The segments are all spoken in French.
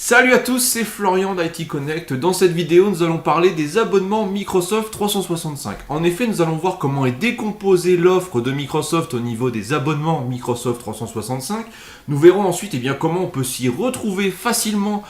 Salut à tous, c'est Florian d'IT Connect. Dans cette vidéo, nous allons parler des abonnements Microsoft 365. En effet, nous allons voir comment est décomposée l'offre de Microsoft au niveau des abonnements Microsoft 365. Nous verrons ensuite comment on peut s'y retrouver facilement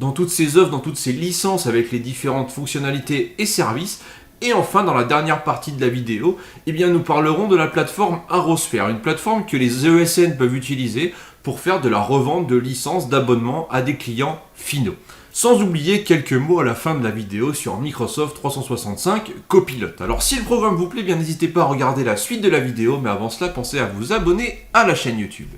dans toutes ces offres, dans toutes ces licences avec les différentes fonctionnalités et services. Et enfin, dans la dernière partie de la vidéo, nous parlerons de la plateforme Arosphere, une plateforme que les ESN peuvent utiliser pour faire de la revente de licences d'abonnement à des clients finaux. Sans oublier quelques mots à la fin de la vidéo sur Microsoft 365 Copilot. Alors si le programme vous plaît, n'hésitez pas à regarder la suite de la vidéo, mais avant cela, pensez à vous abonner à la chaîne YouTube.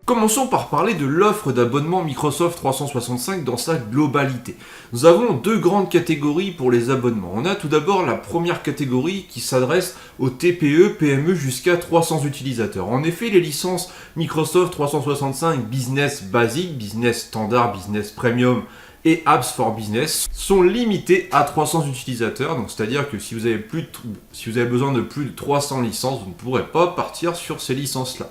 Commençons par parler de l'offre d'abonnement Microsoft 365 dans sa globalité. Nous avons deux grandes catégories pour les abonnements. On a tout d'abord la première catégorie qui s'adresse aux TPE, PME jusqu'à 300 utilisateurs. En effet, les licences Microsoft 365 Business Basic, Business Standard, Business Premium et Apps for Business sont limitées à 300 utilisateurs. Donc c'est-à-dire que si vous avez besoin de plus de 300 licences, vous ne pourrez pas partir sur ces licences-là.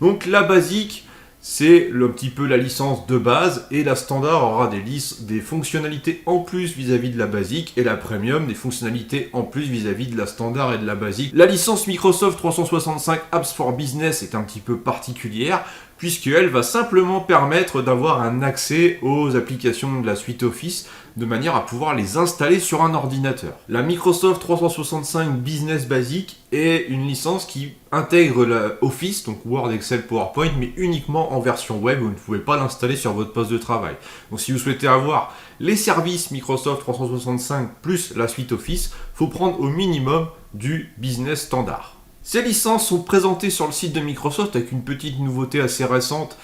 Donc la basique, c'est un petit peu la licence de base, et la standard aura des fonctionnalités en plus vis-à-vis de la basique, et la premium des fonctionnalités en plus vis-à-vis de la standard et de la basique. La licence Microsoft 365 Apps for Business est un petit peu particulière, puisqu'elle va simplement permettre d'avoir un accès aux applications de la suite Office, de manière à pouvoir les installer sur un ordinateur. La Microsoft 365 Business Basic est une licence qui intègre Office, donc Word, Excel, PowerPoint, mais uniquement en version web, vous ne pouvez pas l'installer sur votre poste de travail. Donc si vous souhaitez avoir les services Microsoft 365 plus la suite Office, il faut prendre au minimum du Business Standard. Ces licences sont présentées sur le site de Microsoft avec une petite nouveauté assez récente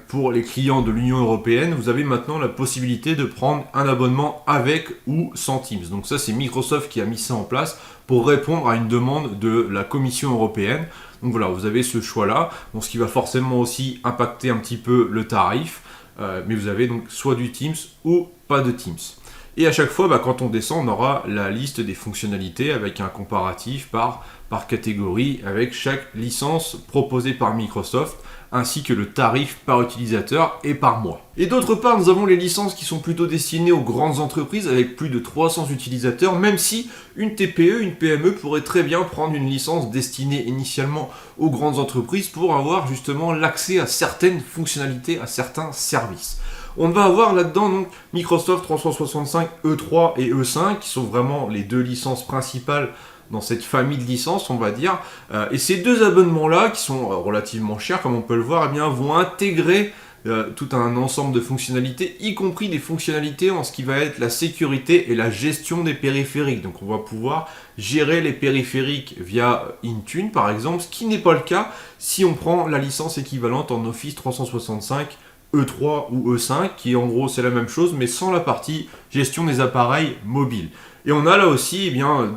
pour les clients de l'Union Européenne. Vous avez maintenant la possibilité de prendre un abonnement avec ou sans Teams. Donc ça, c'est Microsoft qui a mis ça en place pour répondre à une demande de la Commission européenne. Donc voilà, vous avez ce choix-là, ce qui va forcément aussi impacter un petit peu le tarif. Mais vous avez donc soit du Teams ou pas de Teams. Et à chaque fois, quand on descend, on aura la liste des fonctionnalités avec un comparatif par catégorie avec chaque licence proposée par Microsoft, ainsi que le tarif par utilisateur et par mois. Et d'autre part, nous avons les licences qui sont plutôt destinées aux grandes entreprises avec plus de 300 utilisateurs, même si une TPE, une PME pourrait très bien prendre une licence destinée initialement aux grandes entreprises pour avoir justement l'accès à certaines fonctionnalités, à certains services. On va avoir là-dedans donc Microsoft 365 E3 et E5 qui sont vraiment les deux licences principales dans cette famille de licences, on va dire. Et ces deux abonnements-là, qui sont relativement chers, comme on peut le voir, vont intégrer tout un ensemble de fonctionnalités, y compris des fonctionnalités en ce qui va être la sécurité et la gestion des périphériques. Donc on va pouvoir gérer les périphériques via Intune, par exemple, ce qui n'est pas le cas si on prend la licence équivalente en Office 365 E3 ou E5, qui en gros c'est la même chose, mais sans la partie gestion des appareils mobiles. Et on a là aussi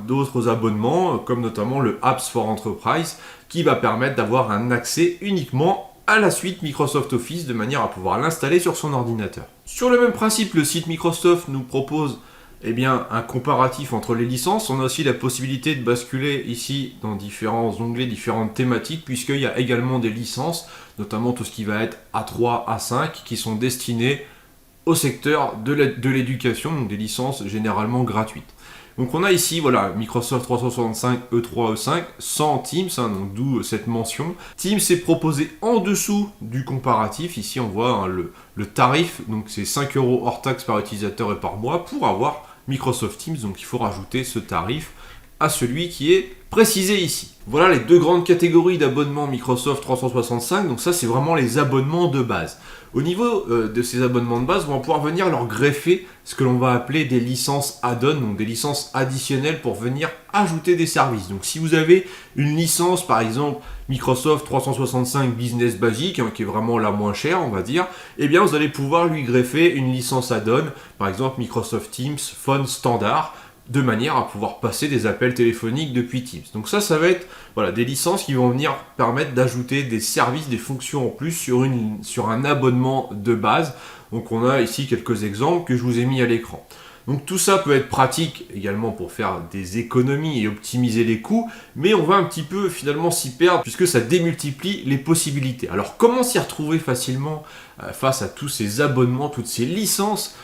d'autres abonnements, comme notamment le Apps for Enterprise, qui va permettre d'avoir un accès uniquement à la suite Microsoft Office, de manière à pouvoir l'installer sur son ordinateur. Sur le même principe, le site Microsoft nous propose un comparatif entre les licences. On a aussi la possibilité de basculer ici dans différents onglets, différentes thématiques, puisqu'il y a également des licences, notamment tout ce qui va être A3, A5, qui sont destinées au secteur de l'éducation, donc des licences généralement gratuites. Donc on a ici Microsoft 365 E3, E5 sans Teams, donc d'où cette mention. Teams est proposé en dessous du comparatif. Ici on voit le tarif, donc c'est 5 € hors taxe par utilisateur et par mois pour avoir Microsoft Teams. Donc il faut rajouter ce tarif à celui qui est précisé ici. Voilà les deux grandes catégories d'abonnements Microsoft 365. Donc ça, c'est vraiment les abonnements de base. Au niveau de ces abonnements de base, on va pouvoir venir leur greffer ce que l'on va appeler des licences add-on, donc des licences additionnelles pour venir ajouter des services. Donc si vous avez une licence, par exemple Microsoft 365 Business Basic, qui est vraiment la moins chère, on va dire, vous allez pouvoir lui greffer une licence add-on, par exemple Microsoft Teams Phone Standard, de manière à pouvoir passer des appels téléphoniques depuis Teams. Donc ça va être des licences qui vont venir permettre d'ajouter des services, des fonctions en plus sur un abonnement de base. Donc on a ici quelques exemples que je vous ai mis à l'écran. Donc tout ça peut être pratique également pour faire des économies et optimiser les coûts, mais on va un petit peu finalement s'y perdre puisque ça démultiplie les possibilités. Alors comment s'y retrouver facilement face à tous ces abonnements, toutes ces licences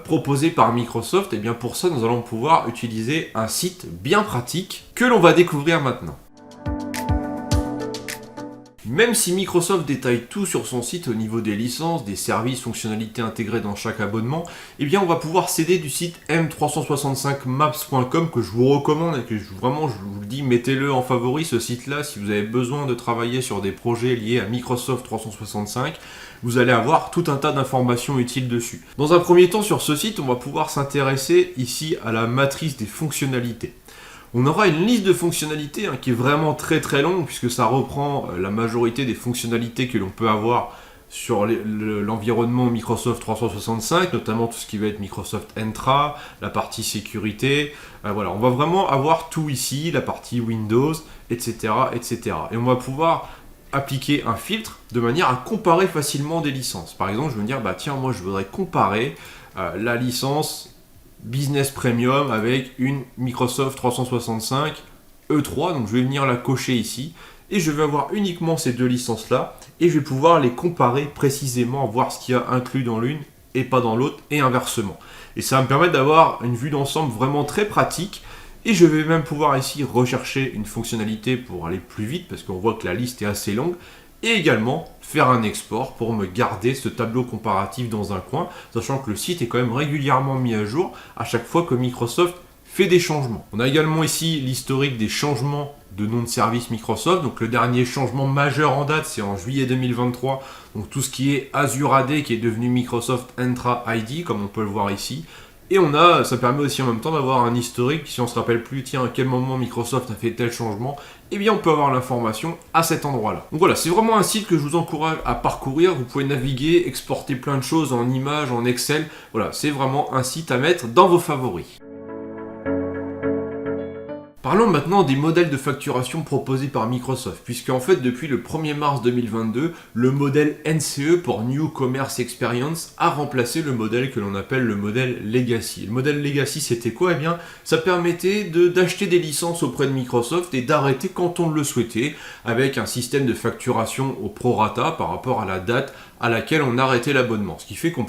proposées par Microsoft? Et bien pour ça, nous allons pouvoir utiliser un site bien pratique que l'on va découvrir maintenant. Même si Microsoft détaille tout sur son site au niveau des licences, des services, fonctionnalités intégrées dans chaque abonnement, eh bien on va pouvoir s'aider du site m365maps.com que je vous recommande et que vraiment je vous le dis, mettez-le en favori ce site-là si vous avez besoin de travailler sur des projets liés à Microsoft 365. Vous allez avoir tout un tas d'informations utiles dessus. Dans un premier temps, sur ce site, on va pouvoir s'intéresser ici à la matrice des fonctionnalités. On aura une liste de fonctionnalités qui est vraiment très très longue puisque ça reprend la majorité des fonctionnalités que l'on peut avoir sur l'environnement Microsoft 365, notamment tout ce qui va être Microsoft Entra, la partie sécurité. Voilà, on va vraiment avoir tout ici, la partie Windows, etc., etc. Et on va pouvoir appliquer un filtre de manière à comparer facilement des licences. Par exemple, je vais me dire, bah tiens, moi je voudrais comparer la licence Business Premium avec une Microsoft 365 E3, donc je vais venir la cocher ici, et je vais avoir uniquement ces deux licences-là, et je vais pouvoir les comparer précisément, voir ce qu'il y a inclus dans l'une et pas dans l'autre, et inversement. Et ça va me permettre d'avoir une vue d'ensemble vraiment très pratique, et je vais même pouvoir ici rechercher une fonctionnalité pour aller plus vite, parce qu'on voit que la liste est assez longue, et également faire un export pour me garder ce tableau comparatif dans un coin, sachant que le site est quand même régulièrement mis à jour à chaque fois que Microsoft fait des changements. On a également ici l'historique des changements de nom de service Microsoft. Donc le dernier changement majeur en date, c'est en juillet 2023. Donc tout ce qui est Azure AD qui est devenu Microsoft Entra ID, comme on peut le voir ici. Et ça permet aussi en même temps d'avoir un historique, si on se rappelle plus, tiens, à quel moment Microsoft a fait tel changement, eh bien on peut avoir l'information à cet endroit-là. Donc voilà, c'est vraiment un site que je vous encourage à parcourir, vous pouvez naviguer, exporter plein de choses en images, en Excel, voilà, c'est vraiment un site à mettre dans vos favoris. Parlons maintenant des modèles de facturation proposés par Microsoft, puisque en fait depuis le 1er mars 2022, le modèle NCE pour New Commerce Experience a remplacé le modèle que l'on appelle le modèle Legacy. Le modèle Legacy c'était quoi? Eh bien ça permettait d'acheter des licences auprès de Microsoft et d'arrêter quand on le souhaitait, avec un système de facturation au prorata par rapport à la date à laquelle on arrêtait l'abonnement. Ce qui fait qu'on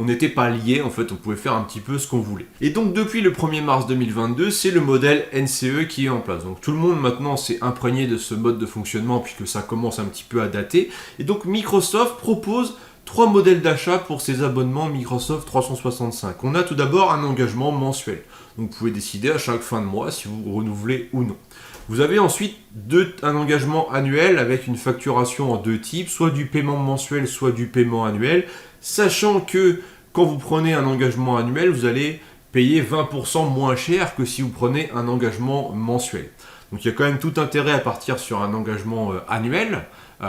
n'était pas lié, en fait, on pouvait faire un petit peu ce qu'on voulait. Et donc depuis le 1er mars 2022, c'est le modèle NCE qui est en place. Donc tout le monde maintenant s'est imprégné de ce mode de fonctionnement puisque ça commence un petit peu à dater. Et donc Microsoft propose 3 modèles d'achat pour ces abonnements Microsoft 365. On a tout d'abord un engagement mensuel. Donc vous pouvez décider à chaque fin de mois si vous renouvelez ou non. Vous avez ensuite un engagement annuel avec une facturation en 2 types, soit du paiement mensuel, soit du paiement annuel, sachant que quand vous prenez un engagement annuel, vous allez payer 20% moins cher que si vous prenez un engagement mensuel. Donc il y a quand même tout intérêt à partir sur un engagement annuel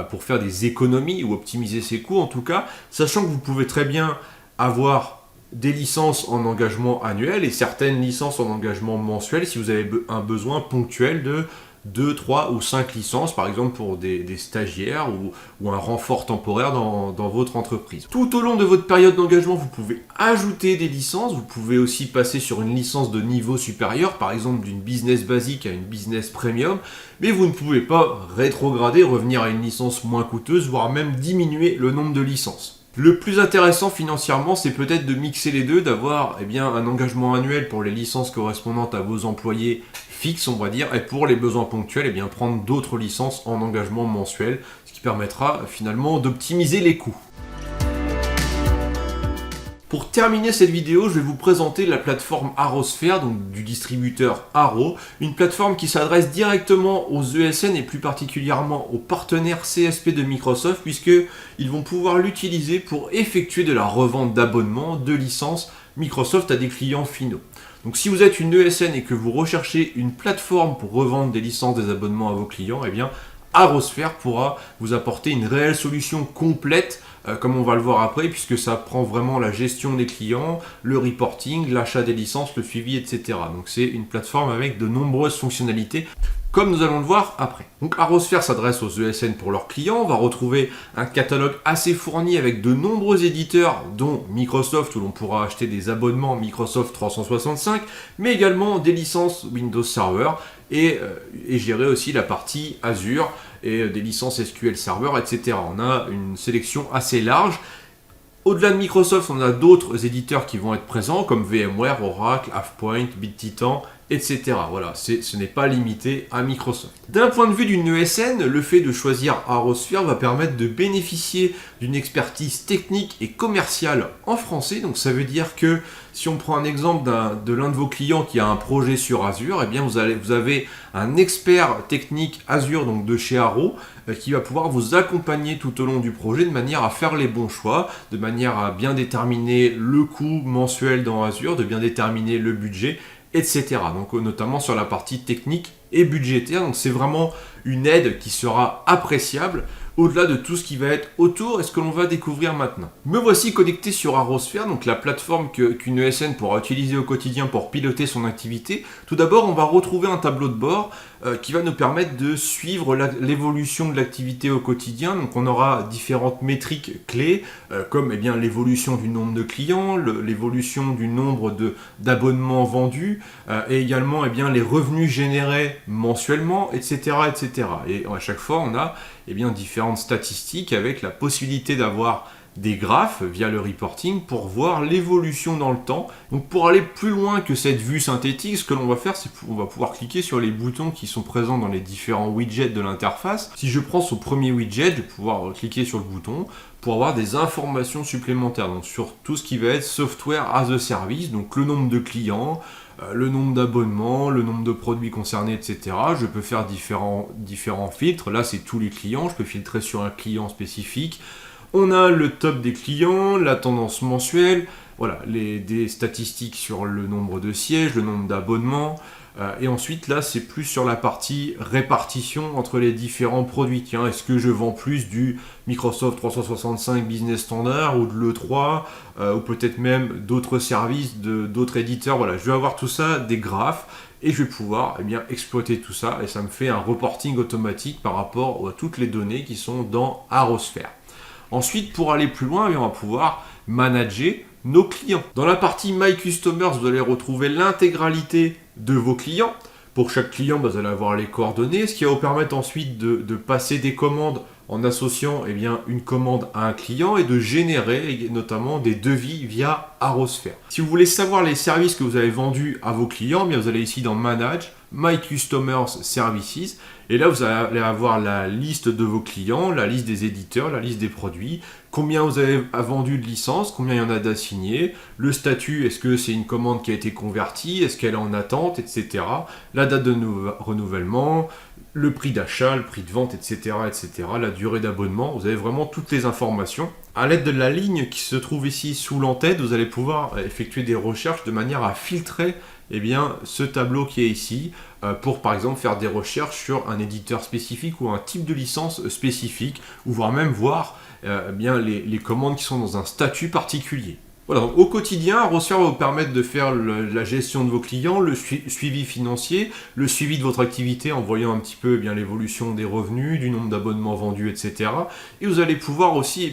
pour faire des économies ou optimiser ses coûts en tout cas, sachant que vous pouvez très bien avoir des licences en engagement annuel et certaines licences en engagement mensuel si vous avez un besoin ponctuel de 2, 3 ou 5 licences, par exemple pour des stagiaires ou un renfort temporaire dans votre entreprise. Tout au long de votre période d'engagement, vous pouvez ajouter des licences, vous pouvez aussi passer sur une licence de niveau supérieur, par exemple d'une business basique à une business premium, mais vous ne pouvez pas rétrograder, revenir à une licence moins coûteuse, voire même diminuer le nombre de licences. Le plus intéressant financièrement, c'est peut-être de mixer les deux, d'avoir un engagement annuel pour les licences correspondantes à vos employés fixes, on va dire, et pour les besoins ponctuels, prendre d'autres licences en engagement mensuel, ce qui permettra finalement d'optimiser les coûts. Pour terminer cette vidéo, je vais vous présenter la plateforme Arrosphere, donc du distributeur Arrow, une plateforme qui s'adresse directement aux ESN et plus particulièrement aux partenaires CSP de Microsoft, puisqu'ils vont pouvoir l'utiliser pour effectuer de la revente d'abonnements, de licences Microsoft à des clients finaux. Donc si vous êtes une ESN et que vous recherchez une plateforme pour revendre des licences, des abonnements à vos clients, ArrowSphere pourra vous apporter une réelle solution complète, comme on va le voir après, puisque ça prend vraiment la gestion des clients, le reporting, l'achat des licences, le suivi, etc. Donc c'est une plateforme avec de nombreuses fonctionnalités, comme nous allons le voir après. Donc ArrowSphere s'adresse aux ESN pour leurs clients. On va retrouver un catalogue assez fourni avec de nombreux éditeurs, dont Microsoft, où l'on pourra acheter des abonnements Microsoft 365, mais également des licences Windows Server et gérer aussi la partie Azure et des licences SQL Server, etc. On a une sélection assez large. Au-delà de Microsoft, on a d'autres éditeurs qui vont être présents, comme VMware, Oracle, AvePoint, BitTitan, etc. Voilà, ce n'est pas limité à Microsoft. D'un point de vue d'une ESN, le fait de choisir ArrowSphere va permettre de bénéficier d'une expertise technique et commerciale en français. Donc ça veut dire que si on prend un exemple de l'un de vos clients qui a un projet sur Azure, eh bien vous avez un expert technique Azure, donc de chez Arrow, qui va pouvoir vous accompagner tout au long du projet de manière à faire les bons choix, de manière à bien déterminer le coût mensuel dans Azure, de bien déterminer le budget, etc. Donc notamment sur la partie technique et budgétaire. Donc c'est vraiment une aide qui sera appréciable au-delà de tout ce qui va être autour et ce que l'on va découvrir maintenant. Me voici connecté sur ArrowSphere, donc la plateforme qu'une ESN pourra utiliser au quotidien pour piloter son activité. Tout d'abord, on va retrouver un tableau de bord qui va nous permettre de suivre l'évolution de l'activité au quotidien. Donc on aura différentes métriques clés, comme l'évolution du nombre de clients, l'évolution du nombre d'abonnements vendus, et également les revenus générés mensuellement, etc., etc. Et à chaque fois, on a différentes statistiques avec la possibilité d'avoir des graphes via le reporting pour voir l'évolution dans le temps. Donc pour aller plus loin que cette vue synthétique, ce que l'on va faire, c'est qu'on va pouvoir cliquer sur les boutons qui sont présents dans les différents widgets de l'interface. Si je prends ce premier widget, je vais pouvoir cliquer sur le bouton pour avoir des informations supplémentaires, donc sur tout ce qui va être software as a service, donc le nombre de clients, le nombre d'abonnements, le nombre de produits concernés, etc. Je peux faire différents filtres. Là, c'est tous les clients. Je peux filtrer sur un client spécifique. On a le top des clients, la tendance mensuelle, voilà, des statistiques sur le nombre de sièges, le nombre d'abonnements. Et ensuite, là, c'est plus sur la partie répartition entre les différents produits. Tiens, est-ce que je vends plus du Microsoft 365 Business Standard ou de l'E3 ou peut-être même d'autres services, d'autres éditeurs. Voilà, je vais avoir tout ça, des graphes, et je vais pouvoir exploiter tout ça. Et ça me fait un reporting automatique par rapport à toutes les données qui sont dans ArrowSphere. Ensuite, pour aller plus loin, on va pouvoir manager nos clients. Dans la partie My Customers, vous allez retrouver l'intégralité de vos clients. Pour chaque client, vous allez avoir les coordonnées, ce qui va vous permettre ensuite de passer des commandes en associant une commande à un client et de générer notamment des devis via ArrowSphere. Si vous voulez savoir les services que vous avez vendus à vos clients, vous allez ici dans Manage, My Customers Services, et là vous allez avoir la liste de vos clients, la liste des éditeurs, la liste des produits, combien vous avez vendu de licences, combien il y en a d'assignés, le statut, est-ce que c'est une commande qui a été convertie, est-ce qu'elle est en attente, etc. La date de renouvellement, le prix d'achat, le prix de vente, etc., etc., la durée d'abonnement, vous avez vraiment toutes les informations. À l'aide de la ligne qui se trouve ici sous l'entête, vous allez pouvoir effectuer des recherches de manière à filtrer ce tableau qui est ici, pour par exemple faire des recherches sur un éditeur spécifique ou un type de licence spécifique, ou voire même voir les commandes qui sont dans un statut particulier. Voilà, donc au quotidien, ArrowSphere va vous permettre de faire la gestion de vos clients, le suivi financier, le suivi de votre activité en voyant un petit peu l'évolution des revenus, du nombre d'abonnements vendus, etc. Et vous allez pouvoir aussi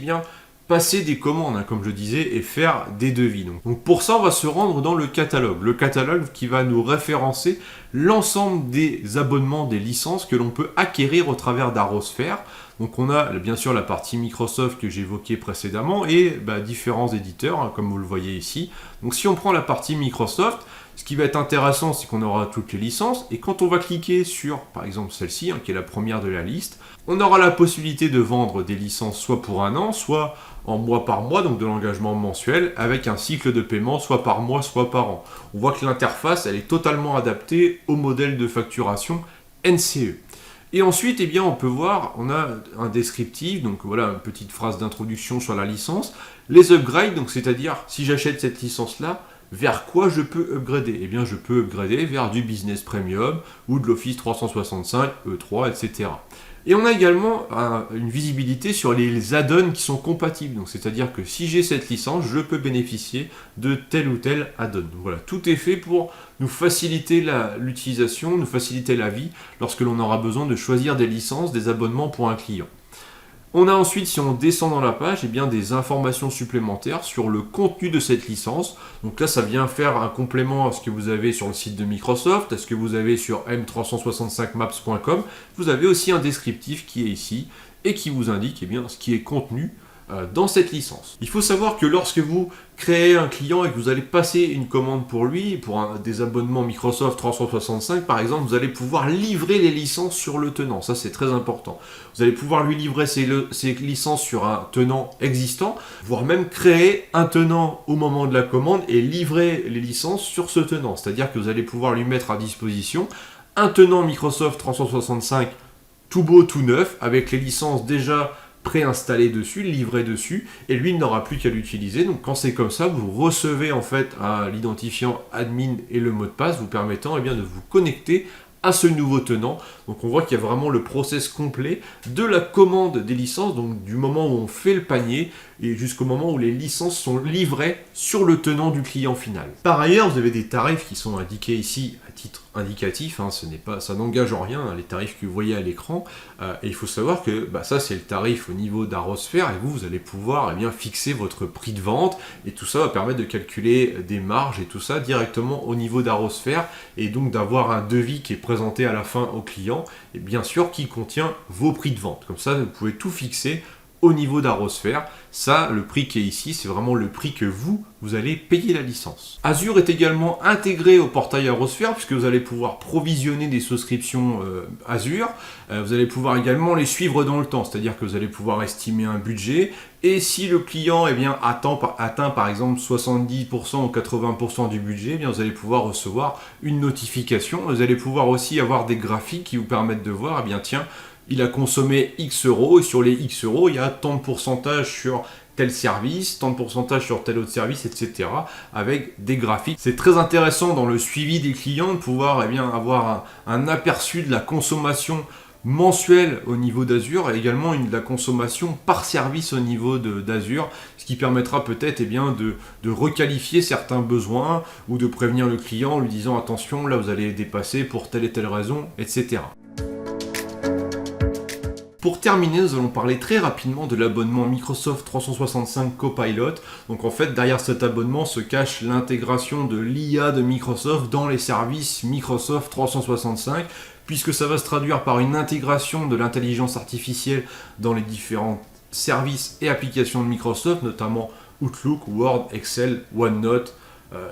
passer des commandes, comme je disais, et faire des devis. Donc pour ça, on va se rendre dans le catalogue. Le catalogue qui va nous référencer l'ensemble des abonnements, des licences que l'on peut acquérir au travers d'ArrowSphere. Donc on a bien sûr la partie Microsoft que j'évoquais précédemment et différents éditeurs, comme vous le voyez ici. Donc si on prend la partie Microsoft, ce qui va être intéressant, c'est qu'on aura toutes les licences. Et quand on va cliquer sur, par exemple, celle-ci, qui est la première de la liste, on aura la possibilité de vendre des licences soit pour un an, soit en mois par mois, donc de l'engagement mensuel, avec un cycle de paiement soit par mois, soit par an. On voit que l'interface, elle est totalement adaptée au modèle de facturation NCE. Et ensuite, on peut voir, on a un descriptif, donc voilà une petite phrase d'introduction sur la licence. Les upgrades, donc c'est-à-dire si j'achète cette licence-là, vers quoi je peux upgrader ? Je peux upgrader vers du Business Premium ou de l'Office 365, E3, etc. Et on a également une visibilité sur les add-ons qui sont compatibles. Donc c'est-à-dire que si j'ai cette licence, je peux bénéficier de tel ou tel add-on. Donc voilà, tout est fait pour nous faciliter l'utilisation, nous faciliter la vie lorsque l'on aura besoin de choisir des licences, des abonnements pour un client. On a ensuite, si on descend dans la page, eh bien, des informations supplémentaires sur le contenu de cette licence. Donc là, ça vient faire un complément à ce que vous avez sur le site de Microsoft, à ce que vous avez sur m365maps.com. Vous avez aussi un descriptif qui est ici et qui vous indique eh bien, ce qui est contenu dans cette licence. Il faut savoir que lorsque vous créez un client et que vous allez passer une commande pour lui, pour des abonnements Microsoft 365 par exemple, vous allez pouvoir livrer les licences sur le tenant. Ça c'est très important. Vous allez pouvoir lui livrer ces licences sur un tenant existant, voire même créer un tenant au moment de la commande et livrer les licences sur ce tenant. C'est-à-dire que vous allez pouvoir lui mettre à disposition un tenant Microsoft 365 tout beau, tout neuf, avec les licences déjà préinstallé dessus, livré dessus, et lui il n'aura plus qu'à l'utiliser. Donc quand c'est comme ça, vous recevez en fait l'identifiant admin et le mot de passe vous permettant eh bien, de vous connecter à ce nouveau tenant. Donc on voit qu'il y a vraiment le process complet de la commande des licences, donc du moment où on fait le panier et jusqu'au moment où les licences sont livrées sur le tenant du client final. Par ailleurs, vous avez des tarifs qui sont indiqués ici à titre indicatif, ça n'engage en rien, les tarifs que vous voyez à l'écran, et il faut savoir que ça c'est le tarif au niveau d'Arosphère, et vous allez pouvoir eh bien, fixer votre prix de vente, et tout ça va permettre de calculer des marges et tout ça directement au niveau d'Arosphère, et donc d'avoir un devis qui est présenté à la fin au client, et bien sûr qui contient vos prix de vente. Comme ça, vous pouvez tout fixer au niveau d'Arosphère. Ça, le prix qui est ici, c'est vraiment le prix que vous allez payer la licence. Azure est également intégré au portail Arosphère, puisque vous allez pouvoir provisionner des souscriptions Azure. Vous allez pouvoir également les suivre dans le temps, c'est-à-dire que vous allez pouvoir estimer un budget, et si le client eh bien, atteint par exemple 70% ou 80% du budget, eh bien, vous allez pouvoir recevoir une notification. Vous allez pouvoir aussi avoir des graphiques qui vous permettent de voir, eh bien tiens, il a consommé X euros, et sur les X euros, il y a tant de pourcentage sur tel service, tant de pourcentage sur tel autre service, etc. avec des graphiques. C'est très intéressant dans le suivi des clients de pouvoir eh bien, avoir un aperçu de la consommation mensuelle au niveau d'Azure et également de la consommation par service au niveau d'Azure, ce qui permettra peut-être eh bien, de requalifier certains besoins ou de prévenir le client en lui disant attention, là vous allez dépasser pour telle et telle raison, etc. Pour terminer, nous allons parler très rapidement de l'abonnement Microsoft 365 Copilot. Donc en fait, derrière cet abonnement se cache l'intégration de l'IA de Microsoft dans les services Microsoft 365, puisque ça va se traduire par une intégration de l'intelligence artificielle dans les différents services et applications de Microsoft, notamment Outlook, Word, Excel, OneNote.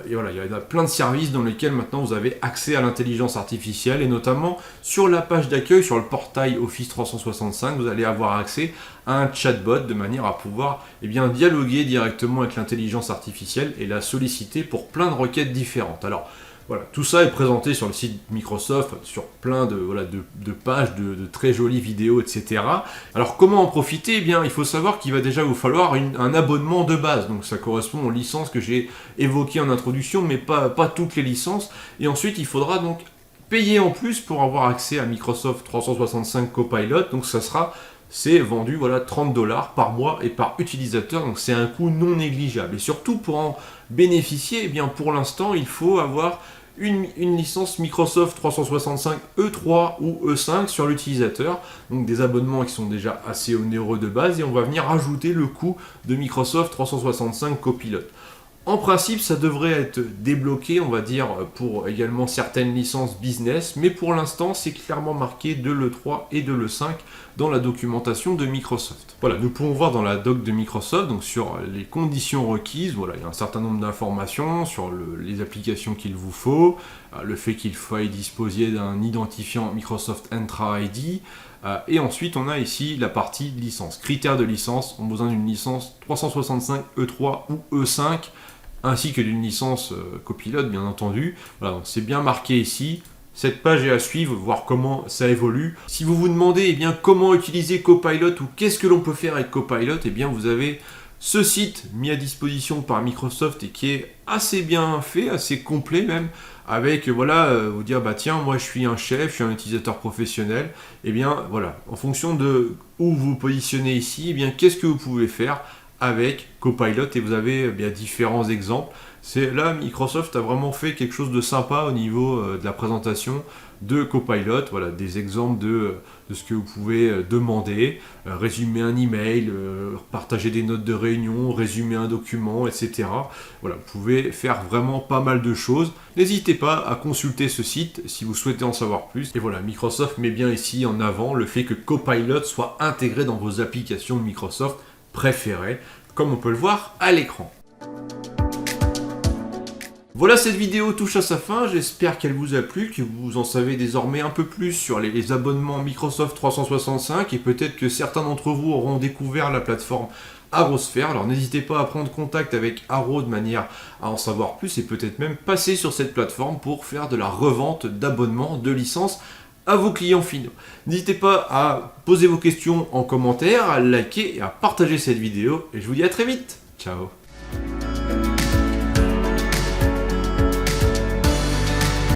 Et voilà, il y a plein de services dans lesquels maintenant vous avez accès à l'intelligence artificielle, et notamment sur la page d'accueil, sur le portail Office 365, vous allez avoir accès à un chatbot de manière à pouvoir eh bien, dialoguer directement avec l'intelligence artificielle et la solliciter pour plein de requêtes différentes. Alors voilà, tout ça est présenté sur le site Microsoft, sur plein de pages, de très jolies vidéos, etc. Alors comment en profiter ? Eh bien, il faut savoir qu'il va déjà vous falloir un abonnement de base. Donc ça correspond aux licences que j'ai évoquées en introduction, mais pas toutes les licences. Et ensuite, il faudra donc payer en plus pour avoir accès à Microsoft 365 Copilot. Donc c'est vendu 30$ par mois et par utilisateur, donc c'est un coût non négligeable. Et surtout pour en bénéficier, eh bien pour l'instant il faut avoir une licence Microsoft 365 E3 ou E5 sur l'utilisateur, donc des abonnements qui sont déjà assez onéreux de base, et on va venir ajouter le coût de Microsoft 365 Copilot. En principe, ça devrait être débloqué, on va dire, pour également certaines licences business, mais pour l'instant, c'est clairement marqué de l'E3 et de l'E5 dans la documentation de Microsoft. Voilà, nous pouvons voir dans la doc de Microsoft, donc sur les conditions requises, voilà, il y a un certain nombre d'informations sur les applications qu'il vous faut, le fait qu'il faille disposer d'un identifiant Microsoft Entra ID, et ensuite on a ici la partie licence. Critères de licence, on a besoin d'une licence 365 E3 ou E5, ainsi que d'une licence Copilot, bien entendu. Voilà, donc c'est bien marqué ici. Cette page est à suivre, voir comment ça évolue. Si vous vous demandez eh bien, comment utiliser Copilot ou qu'est-ce que l'on peut faire avec Copilot, eh bien, vous avez Ce site mis à disposition par Microsoft et qui est assez bien fait, assez complet même, avec voilà, vous dire bah tiens, moi je suis un chef, je suis un utilisateur professionnel, et bien voilà, en fonction de où vous vous positionnez ici, et bien qu'est-ce que vous pouvez faire avec Copilot, et vous avez bien différents exemples. C'est là, Microsoft a vraiment fait quelque chose de sympa au niveau de la présentation de Copilot. Voilà, des exemples de ce que vous pouvez demander, résumer un email, partager des notes de réunion, résumer un document, etc. Voilà, vous pouvez faire vraiment pas mal de choses. N'hésitez pas à consulter ce site si vous souhaitez en savoir plus. Et voilà, Microsoft met bien ici en avant le fait que Copilot soit intégré dans vos applications de Microsoft préférées, comme on peut le voir à l'écran. Voilà, cette vidéo touche à sa fin, j'espère qu'elle vous a plu, que vous en savez désormais un peu plus sur les abonnements Microsoft 365 et peut-être que certains d'entre vous auront découvert la plateforme Arrosphere. Alors n'hésitez pas à prendre contact avec Arrow de manière à en savoir plus et peut-être même passer sur cette plateforme pour faire de la revente d'abonnements, de licences à vos clients finaux. N'hésitez pas à poser vos questions en commentaire, à liker et à partager cette vidéo et je vous dis à très vite. Ciao.